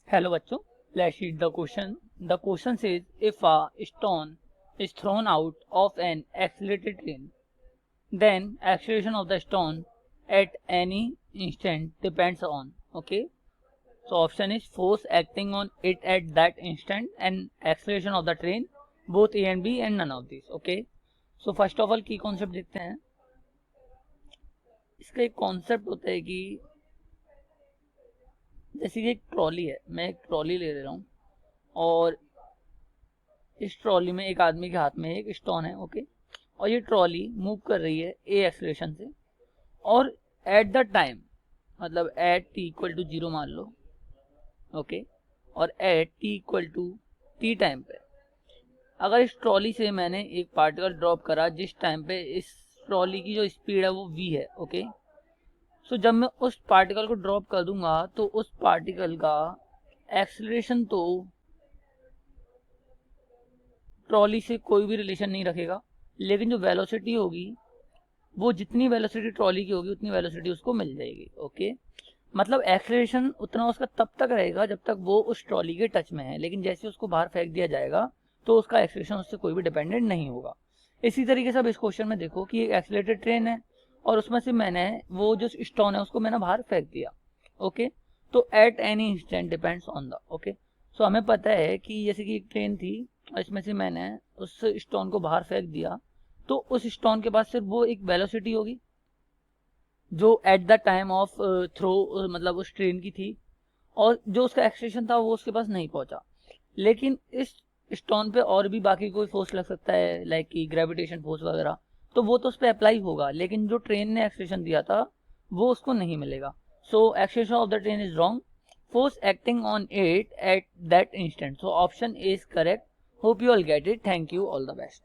Hello बच्चों, let's read the question. The question says if a stone is thrown out of an accelerated train, then acceleration of the stone at any instant depends on. Okay, so option is force acting on it at that instant and acceleration of the train, both A and B and none of these. Okay, so first of all की concept देखते हैं. इसका एक concept होता है कि जैसे कि एक ट्रॉली है, मैं एक ट्रॉली ले रहा हूँ और इस ट्रॉली में एक आदमी के हाथ में एक स्टोन है. ओके, और ये ट्रॉली मूव कर रही है ए एक्सेलरेशन से और एट द टाइम मतलब एट टी इक्वल टू 0 मान लो. ओके, और at t equal to t time पे अगर इस ट्रॉली से मैंने एक पार्टिकल ड्रॉप करा जिस टाइम पे इस ट्रॉली की जो स्पीड है वो v है. ओके, सो जब मैं उस पार्टिकल को ड्रॉप कर दूंगा तो उस पार्टिकल का एक्सेलरेशन तो ट्रॉली से कोई भी रिलेशन नहीं रखेगा, लेकिन जो वेलोसिटी होगी वो जितनी वेलोसिटी ट्रॉली की होगी उतनी वेलोसिटी उसको मिल जाएगी. ओके, मतलब एक्सेलरेशन उतना उसका तब तक रहेगा जब तक वो उस ट्रॉली के टच में है, लेकिन जैसे उसको बाहर फेंक दिया जाएगा तो उसका एक्सेलरेशन उससे कोई भी डिपेंडेंट नहीं होगा. इसी तरीके से अब इस क्वेश्चन में देखो कि एक एक्सेलरेटेड ट्रेन है और उसमें से मैंने वो जो स्टोन है उसको मैंने बाहर फेंक दिया. ओके, तो at any instant depends on the. Okay, so हमें पता है कि जैसे कि एक ट्रेन थी और इसमें से मैंने उस स्टोन को बाहर फेंक दिया तो उस स्टोन के पास सिर्फ वो एक वेलोसिटी होगी जो at the time of throw मतलब उस ट्रेन की थी, और जो उसका एक्सेलरेशन था वो उसके पास नहीं पहुंचा. लेकिन इस स्टोन पे और भी बाकी कोई फोर्स लग सकता है, लाइक कि ग्रेविटेशन फोर्स वगैरह, तो वो तो उस पर अप्लाई होगा, लेकिन जो ट्रेन ने एक्सेलरेशन दिया था वो उसको नहीं मिलेगा. So acceleration of the train is wrong. Force acting on it at that instant. So option A is correct. Hope you all get it. Thank you. All the best.